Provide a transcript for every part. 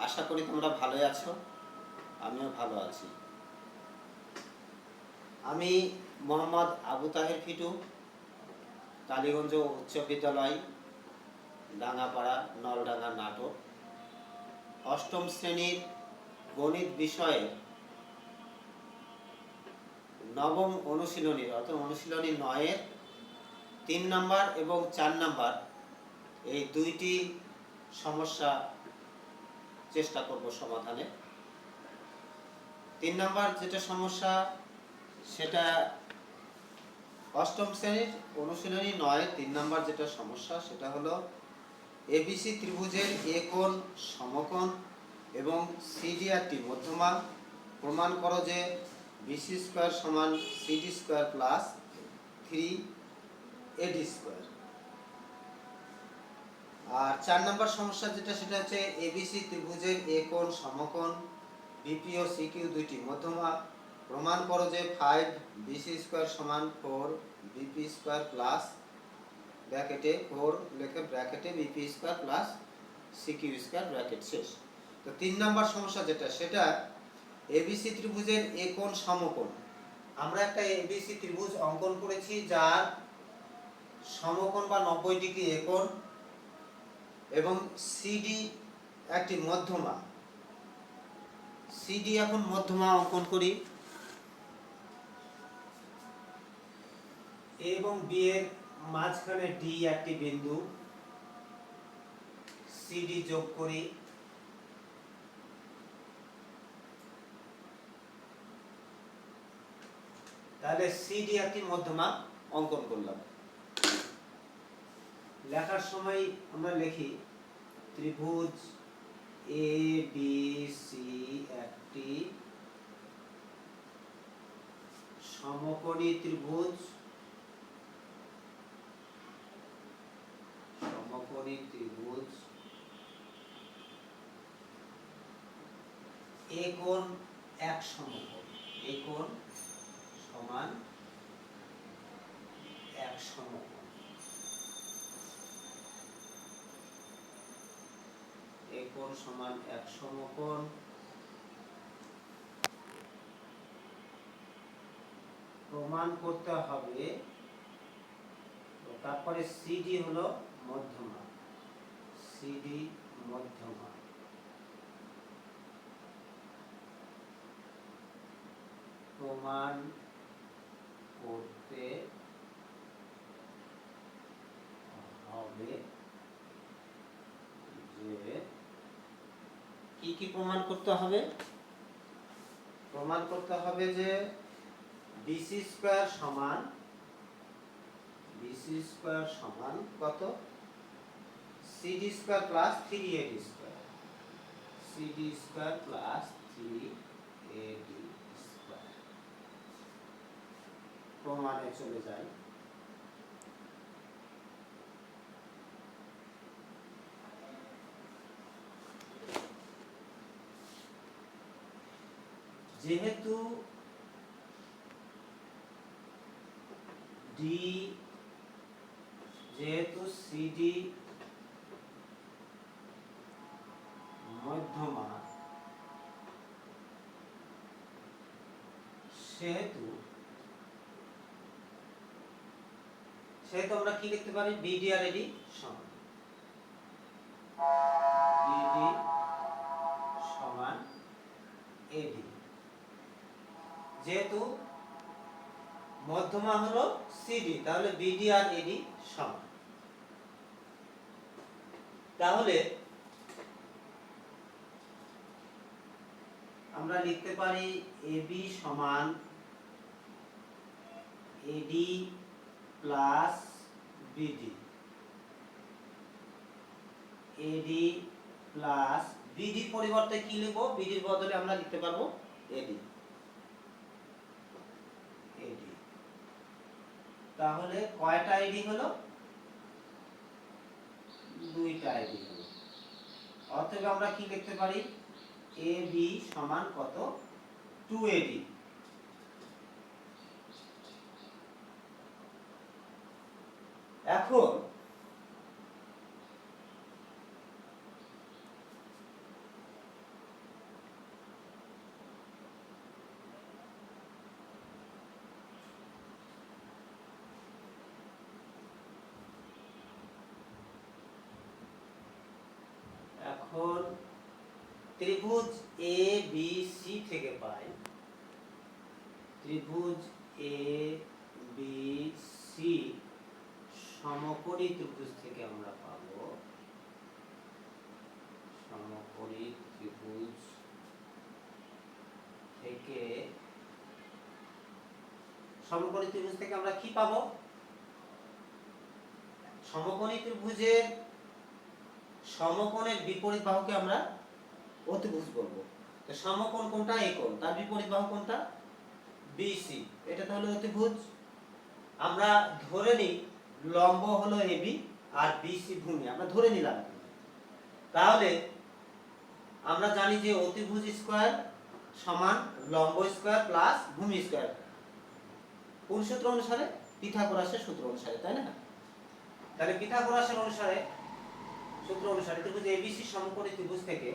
আশা করি তোমরা ভালোই আছো, আমিও ভালো আছি। আমি মোহাম্মদ আবু তাহের ফিটু, কালীগঞ্জ উচ্চ বিদ্যালয়, ডাঙ্গাপাড়া, নলডাঙ্গা, নাটোর, অষ্টম শ্রেণীর গণিত বিষয়ে নবম অনুশীলনীর অর্থাৎ অনুশীলনী 9-এর 3 নাম্বার এবং 4 নাম্বার এই দুইটি সমস্যা চেষ্টা করব সমাধানে। 3 নাম্বার যেটা সমস্যা সেটা অষ্টম শ্রেণীর অনুশীলনী 9-এর 3 নাম্বার যেটা সমস্যা সেটা হলো এবিসি ত্রিভুজের এ কোণ সমকোণ এবং সিডিআরটি মধ্যমা প্রমাণ করো যে বিসি স্কয়ার সমান সিডি স্কয়ার প্লাস 3এডি স্কয়ার। আর 4 নাম্বার সমস্যা যেটা সেটা হচ্ছে এবিসি ত্রিভুজের এ কোণ সমকোণ বিপি ও সিকিউ দুইটি মধ্যমা প্রমাণ করো যে 5 বিসি স্কয়ার সমান 4 বিপি স্কয়ার প্লাস ব্র্যাকেটে 4 লিখে ব্র্যাকেটে BP square plus CQ square bracket শেষ। তো 3 নাম্বার সমস্যা যেটা সেটা এবিসি ত্রিভুজের এ কোণ সমকোণ। আমরা একটা এবিসি ত্রিভুজ অঙ্কন করেছি যার সমকোণ বা 90 ডিগ্রি এ কোণ এবং সিডি একটি মধ্যমা। সিডি এখন মধ্যমা অঙ্কন করি। এ এবং বি এর মাঝখানে ডি একটি বিন্দু, সিডি যোগ করি। তাহলে সিডি একটি মধ্যমা অঙ্কন করলাম। লেখার সময় আমরা লিখি ত্রিভুজ এ বি সি একটি সমকোণী ত্রিভুজ, এ কোণ এক সমকোণ, এ কোণ সমান এক সমকোণ, এ কোণ সমান এক সমকোণ। প্রমাণ করতে হবে, তারপরে সিডি হলো মধ্যমা, সিডি মধ্যমা। প্রমাণ করতে হবে যে কি কি প্রমাণ করতে হবে? প্রমাণ করতে হবে যে বিসি স্কয়ার সমান কত? সিডি স্কয়ার প্লাস 3এডি স্কয়ার, সিডি স্কয়ার প্লাস 3এডি স্কয়ার। প্রমাণে চলে যাই। যেহেতু সিডি মধ্যমা সেহেতু আমরা কি লিখতে পারি? বিডি আর এডি সমান, বিডি সমান এডি। যেহেতু মধ্যমা হলো সিডি তাহলে বিডি আর এডি সমান। তাহলে আমরা লিখতে পারি এবি সমান এডি প্লাস বিডি, এডি প্লাস বিডি পরিবর্তে কি লিখব? বিডির বদলে আমরা লিখতে পারবো এডি, এডি। তাহলে কয়টা এডি হলো? দুইটা এডি হলো। অতএব আমরা কি লিখতে পারি? এবি সমান কত? 2এডি। এখন এখন ত্রিভুজ এ বি সি থেকে পাই, ত্রিভুজ এ বি সি সমকোণী ত্রিভুজ থেকে আমরা পাবো, সমকোণী ত্রিভুজ থেকে, সমকোণী ত্রিভুজ থেকে আমরা কি পাবো? সমকোণী ত্রিভুজের সমকোণের বিপরীত বাহুকে আমরা অতিভুজ বলবো। তো সমকোণ কোনটা? এই কোণ, তার বিপরীত বাহু কোনটা? বিসি। এটা তাহলে অতিভুজ। আমরা ধরে নিই লম্ব হলো এবি আর বিসি ভূমি, আমরা ধরে নিলাম। তাহলে আমরা জানি যে অতিভুজ স্কয়ার সমান লম্ব স্কয়ার প্লাস ভূমি স্কয়ার। কোন সূত্র অনুসারে? পিথাগোরাসের সূত্র অনুসারে, তাই না? তাহলে পিথাগোরাসের অনুসারে, সূত্র অনুসারে ত্রিভুজ এবিসি সমকোণী ত্রিভুজ থেকে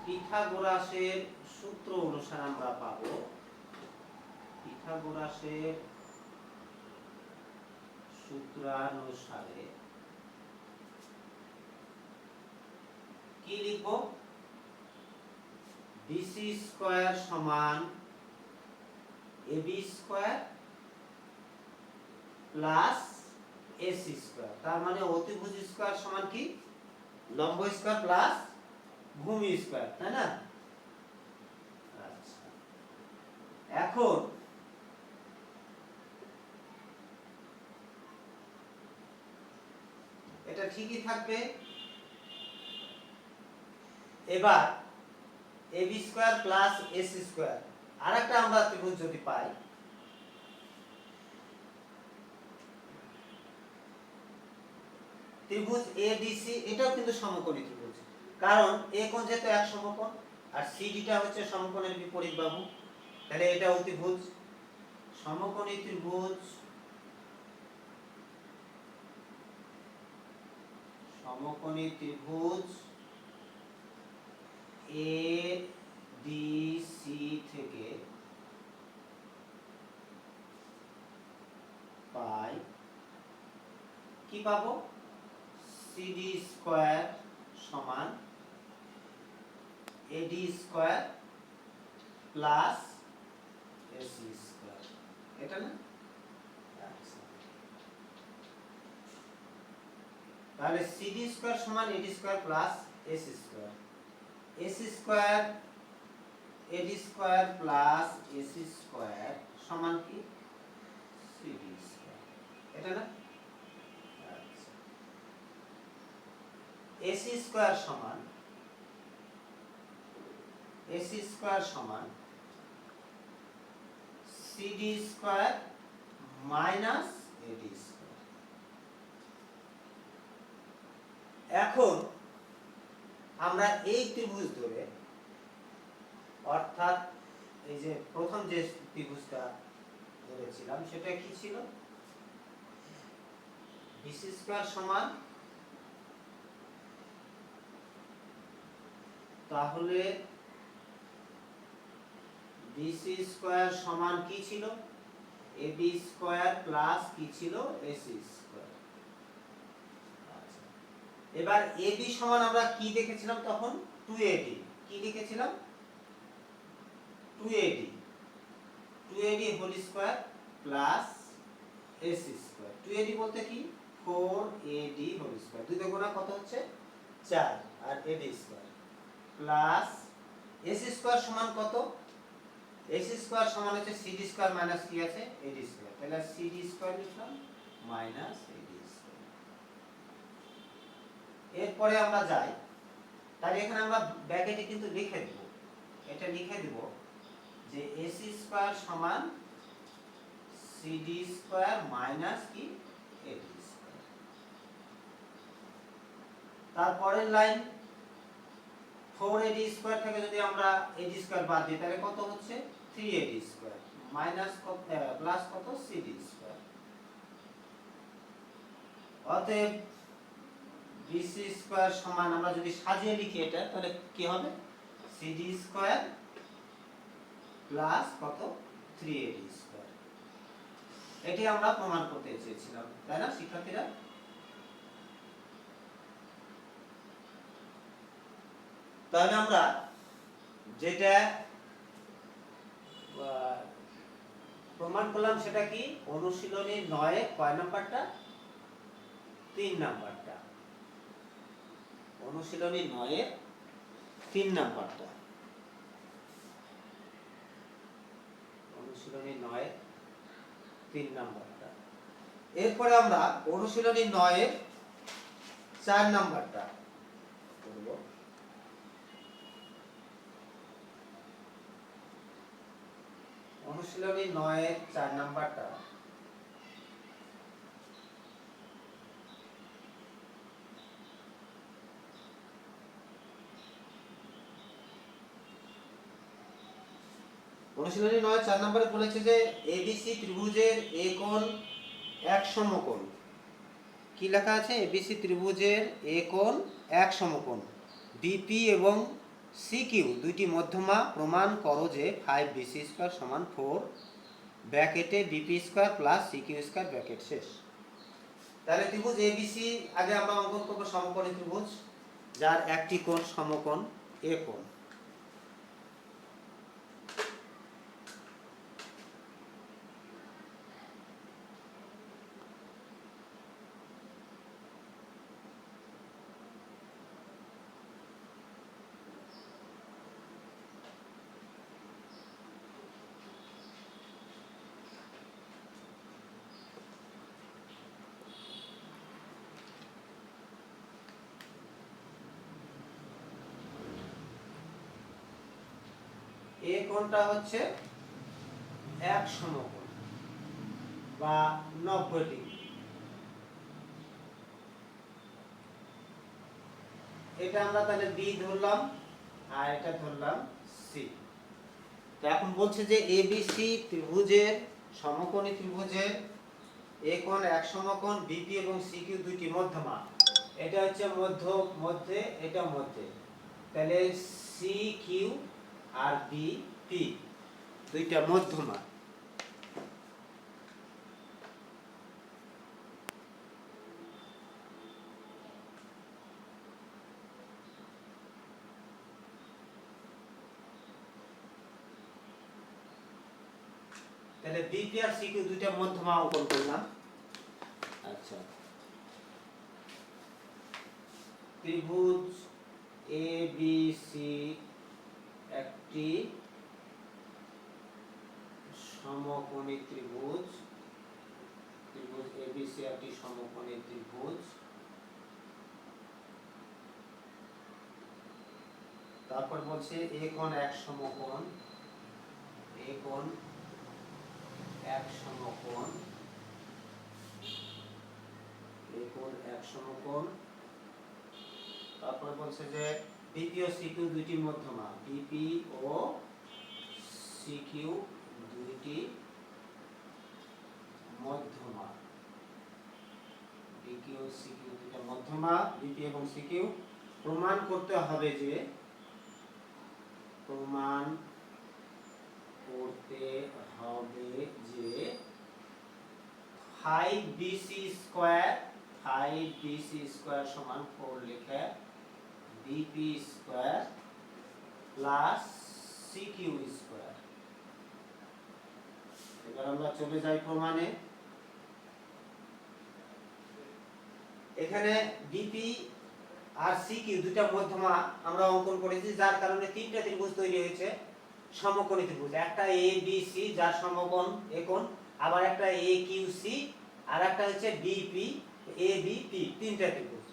পিথাগোরাসের সূত্র অনুসারে আমরা পাবো, পিথাগোরাসের সূত্রানুসারে কি লিখব? বিসি স্কয়ার সমান AB square plus AC square. তার মানে অতিভুজ স্কয়ার সমান কি? লম্ব স্কয়ার প্লাস ভূমি স্কয়ার, তাই না? আচ্ছা, এখন এটা ঠিকই থাকবে। এবার AB square plus AC square, আরেকটা আমরা ত্রিভুজ যদি পাই, ত্রিভুজ এডিসি, এটাও কিন্তু সমকোণী ত্রিভুজ, কারণ এ কোণ যেহেতু এক সমকোণ আর সিডিটা হচ্ছে সমকোণের বিপরীত বাহু, তাহলে এটা অতিভুজ। সমকোণী ত্রিভুজ, সমকোণী ত্রিভুজ এডিসি থেকে পাই কি পাবো? সিডি স্কয়ার সমান AD square plus AC square, এটা না? আচ্ছা, তাহলে সিডি স্কয়ার সমান AD square plus AC square, AC square AD square plus AC square সমান কি? সিডি স্কয়ার, এটা না? আচ্ছা, এসি স্কয়ার সমান, এসি স্কয়ার সমান CD square minus AD square. এখন আমরা এই ত্রিভুজ ধরে, অর্থাৎ এই যে প্রথম যে ত্রিভুজটা ধরেছিলাম সেটা কি ছিল? বিসি স্কয়ার সমান, তাহলে বিসি স্কয়ার সমান কি ছিল? এবি স্কয়ার প্লাস কি ছিল? AC square. আচ্ছা, এবার এবি সমান আমরা কি দেখেছিলাম তখন? 2AD। কি লিখেছিলাম? 2AD, 2AD whole square plus AC square. 2AD বলতে কি? 4AD whole square. 2 দিয়ে গুণা কত হচ্ছে? 4, আর AD square plus AC square সমান কত? এসি স্কয়ার সমান হচ্ছে সিডি স্কয়ার মাইনাস কি আছে? এডি স্কয়ার। তাহলে সিডি স্কয়ার লিখলাম মাইনাস এডি স্কয়ার। এরপরে আমরা যাই, তাহলে এখানে আমরা ব্র্যাকেটে কিন্তু লিখে দেব, এটা লিখে দেব যে এসি স্কয়ার সমান সিডি স্কয়ার মাইনাস কি? এডি স্কয়ার। তারপরের লাইন 4AD স্কয়ার থেকে যদি আমরা এডি স্কয়ার বাদ দিই তাহলে কত হচ্ছে? 3AD স্কয়ার মাইনাস প্লাস কত? CD square. অতএব বিসি স্কয়ার সমান, আমরা যদি সাজিয়ে লিখি এটা তাহলে কি হবে? সিডি স্কয়ার প্লাস কত? 3AD square. এটি আমরা প্রমাণ করতে চেয়েছিলাম, তাই না শিক্ষার্থীরা? তাহলে আমরা যেটা প্রমাণ করলাম সেটা কি, অনুশীলনী 9 কয় নাম্বারটা, 3 নাম্বারটা। অনুশীলনী 9 3 নাম্বারটা। অনুশীলনী 9 3 নাম্বারটা। এরপরে আমরা অনুশীলনী 9 4 নাম্বারটা করব। অনুশীলনী 9 4 নাম্বারটা অনুশীলনী 9 4 নম্বরে বলেছে যে এবিসি ত্রিভুজের এ কোণ এক সমকোণ। কি লেখা আছে? এবিসি ত্রিভুজের এ কোণ এক সমকোণ, বিপি এবং সিকিউ দুইটি মধ্যমা প্রমাণ করো যে 5bc² সমান 4 ব্র্যাকেটে BP square plus CQ square bracket শেষ। তাহলে ত্রিভুজ এবিসি আগে আমরা অঙ্কন করব সমকোণী ত্রিভুজ যার একটি কোণ সমকোণ এ কোণ। এ কোণটা হচ্ছে এক সমকোণ বা 90 ডিগ্রি। এটা আমরা তাহলে বি ধরলাম আর এটা ধরলাম সি। তো এখন বলছে যে এবিসি ত্রিভুজের সমকোণী ত্রিভুজের এ কোণ এক সমকোণ, বিপি এবং সিকিউ দুইটি মধ্যমা। এটা হচ্ছে মধ্যে, এটা মধ্যে। তাহলে সিকিউ আর বিপি দুইটা মধ্যমা। তাহলে বিপি আর সিকিউ দুইটা মধ্যমা অঙ্কন করলাম। আচ্ছা, ত্রিভুজ এ বি সি একটি সমকোণী ত্রিভুজ। ত্রিভুজ এ বি সি একটি সমকোণী ত্রিভুজ। তারপর বলছে এ কোণ এক সমকোণ, এ কোণ এক সমকোণ, এ কোণ এক সমকোণ। তারপর বলছে যে বিপি ও সিকিউ দুইটি মধ্যমা, বিপি ও সিকিউ দুইটি মধ্যমা, বিপি ও সিকিউ দুইটা মধ্যমা। বিপি এবং সিকিউ প্রমাণ করতে হবে যে, প্রমাণ করতে হবে যে 5bc² সমান 4 লিখে BP square plus CQ square. এবার আমরা চলে যাই প্রমাণে। এখানে বিপি আর সিকিউ দুইটা মধ্যমা আমরা অঙ্কন করেছি, যার কারণে তিনটা ত্রিভুজ তৈরি হয়েছে সমকোণী ত্রিভুজ। একটা এ বি সি যার সমকোণ এ কোণ, আবার একটা এ কিউ সি, আর একটা হচ্ছে বিপি এ বি পি, তিনটা ত্রিভুজ।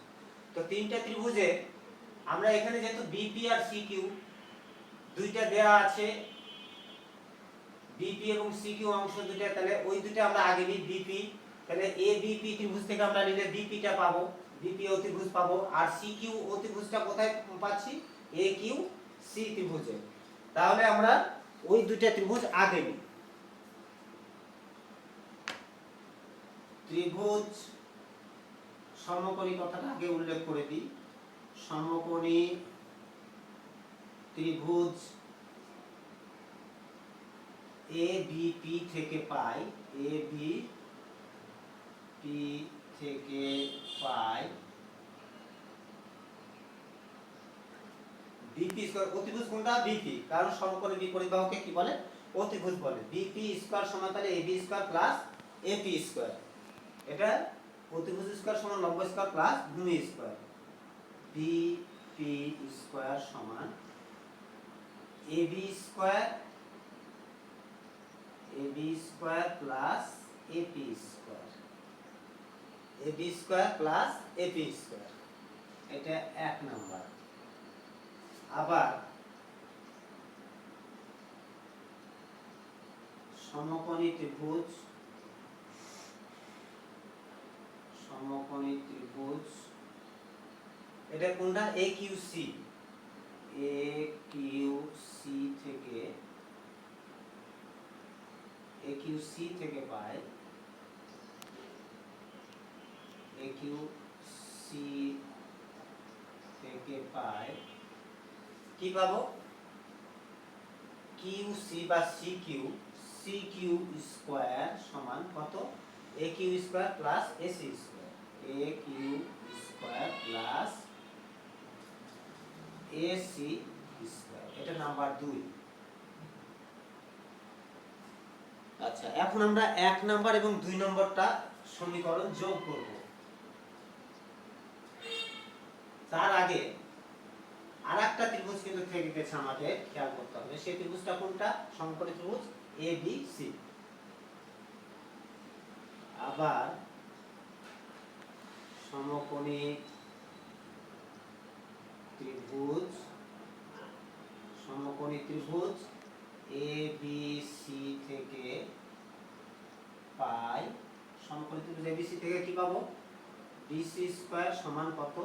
তো তিনটা ত্রিভুজে আমরা এখানে যেহেতু বিপি আর সিকিউ দুইটা দেয়া আছে, বিপি এবং সিকিউ অংশ দুইটা, তাহলে ওই দুইটা আমরা আগে নিই বিপি। তাহলে এ বিপি ত্রিভুজ থেকে আমরা নিলে বিপিটা পাবো, বিপি অতিভুজ পাবো। আর সিকিউ অতিভুজটা কোথায় পাচ্ছি? এ কিউ সি ত্রিভুজে। তাহলে আমরা ওই দুইটা ত্রিভুজ আগে নিই। ত্রিভুজ সমকোণী কথাটা আগে উল্লেখ করে দিই। সমকোণী ত্রিভুজ এ বি পি থেকে পাই, এ বি পি থেকে পাই বিপি স্কয়ার অতিভুজ কোনটা বিপি, কারণ সমকোণী বিপরীত বাহুকে কি বলে অতিভুজ বলে। বিপি স্কয়ার সমান তাহলে AB square plus AP square, এটা অতিভুজ স্কয়ার সমান লম্ব স্কয়ার প্লাস ভূমি স্কয়ার। বিপি স্কয়ার সমান AB square plus AP square, AB square plus AP square, এটা 1 নাম্বার। আবার সমকোণী ত্রিভুজ এটা কোনটা AQC, AQC থেকে পাই, কি পাবো QC বা CQ স্কয়ার সমান কত AQ square plus AC square, AQ square plus AC square, এটা নাম্বার 2। আচ্ছা, এখন আমরা 1 নাম্বার এবং 2 নম্বরটা সমীকরণ যোগ করব। তার আগে আরেকটা ত্রিভুজ কিন্তু থেকে গেছে, আমাদের খেয়াল করতে হবে। সেই ত্রিভুজটা কোনটা? সমকোণী ত্রিভুজ ABC। আবার সমকোণী ত্রিভুজ ABC থেকে পাই, সমকোণী ত্রিভুজ ABC থেকে কি পাবো? BC স্কয়ার সমান কত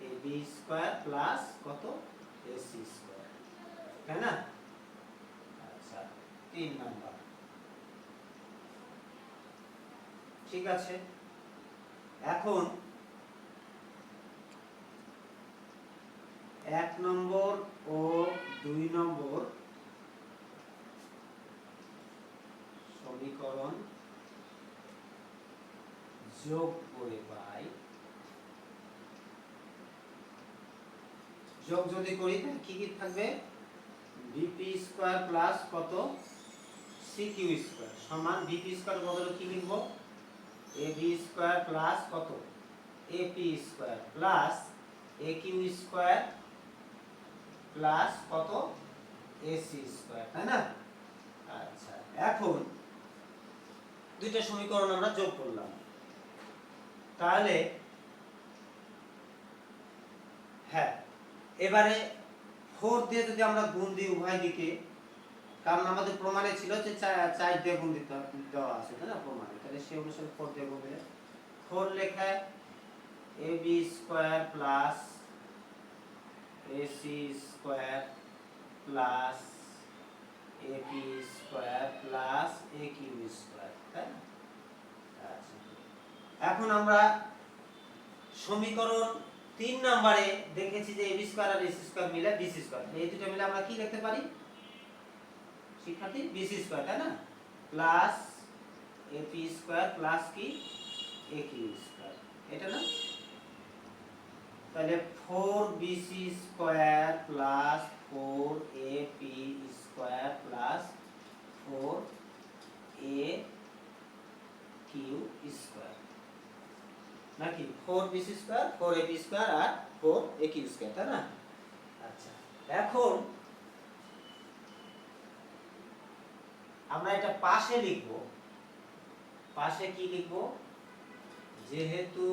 AB স্কয়ার প্লাস কত AC স্কয়ার, তাই না? আচ্ছা, 3 নাম্বার। ঠিক আছে, এখন 1 নম্বর ও 2 নম্বর সমীকরণ যোগ করে পাই। যোগ যদি করি তাহলে কি কি থাকবে? বিপি স্কয়ার প্লাস কত সিকিউ স্কয়ার সমান বিপি স্কয়ার বদলে কি লিখব? এবি স্কয়ার প্লাস কত AP square plus AQ square plus কত এসি স্কয়ার, তাই না? আচ্ছা, এখন দুইটা সমীকরণ আমরা যোগ করলাম, তাহলে হ্যাঁ, এবারে 4 দিয়ে যদি আমরা গুণ দিই উভয় দিকে, কারণ আমাদের প্রমাণে ছিল যে 4 দিয়ে গুণ দিতে দেওয়া আছে, তাই না প্রমাণে, তাহলে সেই অনুসারে 4 দিয়ে গুণ দিলে 4 লেখায় AB square plus AC square plus AP square plus AQ square, তাই না? আচ্ছা, এখন আমরা সমীকরণ 3 নম্বরে দেখেছি যে এবি স্কয়ার আর এসি স্কয়ার মিলে বিসি স্কয়ার, এই দুটো মিলে আমরা কি লিখতে পারি শিক্ষার্থী? বিসি স্কয়ার, তাই না? প্লাস এপি স্কয়ার প্লাস কি একিউ স্কয়ার, এটা না? তাহলে 4bc square plus 4ap square plus 4aq square, নাকি 4bc স্কয়ার 4ap স্কয়ার আর 4aq স্কয়ার, তাই না? আচ্ছা, এখন আমরা এটা পাশে লিখব। পাশে কি লিখব? যেহেতু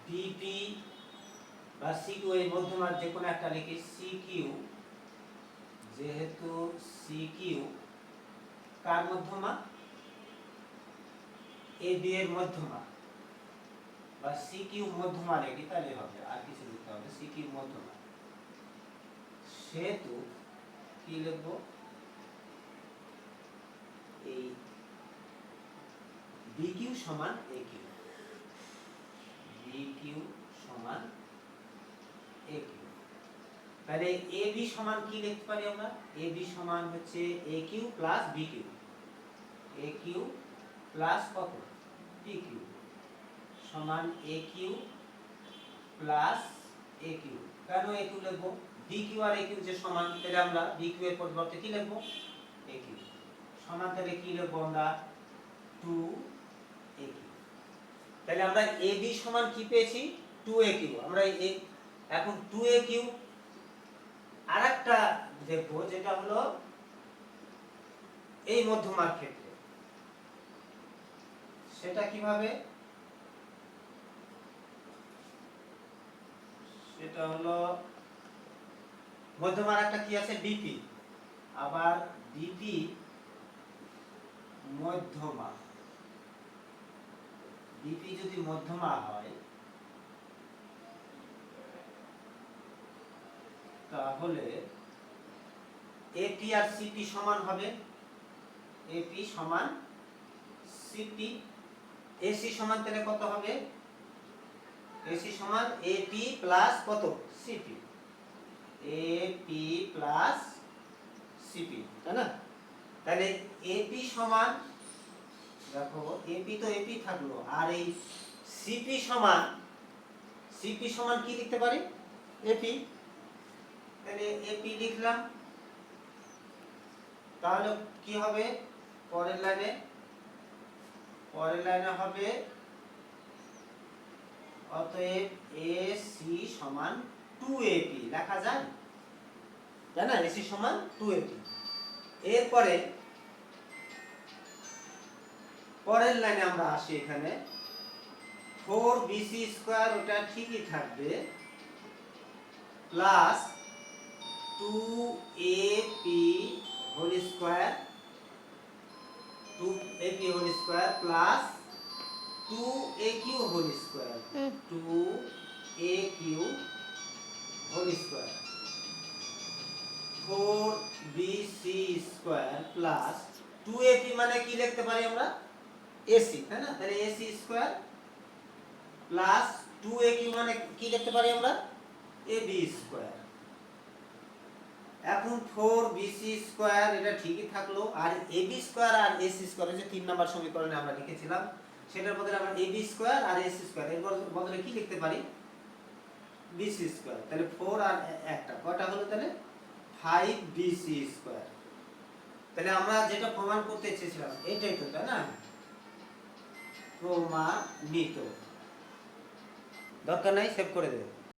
বিপি বা সিকিউ এর মধ্যমার যে কোনো একটা লিখি সিকিউ, যেহেতু সিকিউ কার মধ্যমা? এবি এর মধ্যমা, বা সিকিউ মধ্যমা লিখি তাহলে হবে, আর কিছু লিখতে হবে সিকিউ মধ্যমা। সেহেতু কি লিখব? এই বিকিউ সমান একিউ, বিকিউ সমান একিউ। তাহলে এবি সমান কি লিখতে পারি আমরা? এবি সমান হচ্ছে AQ plus bq, AQ plus কত পিকিউ, সমান এ কিউ প্লাস এ কিউ। কেন এ কিউ লিখবো? বি কিউ আর এ কিউ যে সমান, তাহলে আমরা বি কিউ এর পরিবর্তে কি লিখবো? এ কিউ সমান, তাহলে কি লিখবো আমরা? 2 এ কিউ। তাহলে আমরা এ বি সমান কি পেয়েছি? 2 এ কিউ। আমরা এখন 2 এ কিউ আরেকটা দেখবো, যেটা হলো এই মধ্যমার ক্ষেত্রে। সেটা কিভাবে? সেটা হলো মধ্যমার একটা কি আছে? বিপি। আবার বিপি মধ্যমা, বিপি যদি মধ্যমা হয় তাহলে এপি আর সিপি সমান হবে। এপি সমান সিপি। এসি সমান তাহলে কত হবে? এসি সমান এপি প্লাস কত? সিপি। এপি প্লাস সিপি, তাই না? তাহলে এপি সমান, দেখো এপি তো এপি থাকলো, আর এই সিপি সমান, সিপি সমান কি লিখতে পারি? এপি। তাহলে এপি লিখলাম। তাহলে কি হবে পরের লাইনে? পরের লাইনে হবে অতএব এসি সমান 2AP লেখা যায়, তাই না? এসি সমান 2AP। এরপরে পরের লাইনে আমরা আসি। এখানে 4BC স্কয়ার ওটা ঠিকই থাকবে, plus 2AP whole square, 2AP whole square plus 2AQ whole square, 2AQ whole square, 4BC square plus 2AP মানে কি লিখতে পারি আমরা? AC, তাই না? তাহলে AC স্কয়ার প্লাস 2AQ মানে কি লিখতে পারি আমরা? AB square. এখন 4BC স্কয়ার এটা ঠিকই থাকলো, আর AB স্কয়ার আর AC স্কয়ার যে 3 নাম্বার সমীকরণে আমরা লিখেছিলাম, সেটার বদলে আমরা AB স্কয়ার আর AC স্কয়ার এর বদলে কি লিখতে পারি? BC square. তাহলে 4 আর একটা কয়টা হলো? তাহলে 5BC স্কয়ার। তাহলে আমরা যেটা প্রমাণ করতে চেয়েছিলাম এটাই তো, তাই না? প্রমাণিত। দরকার নাই, সেভ করে দেব।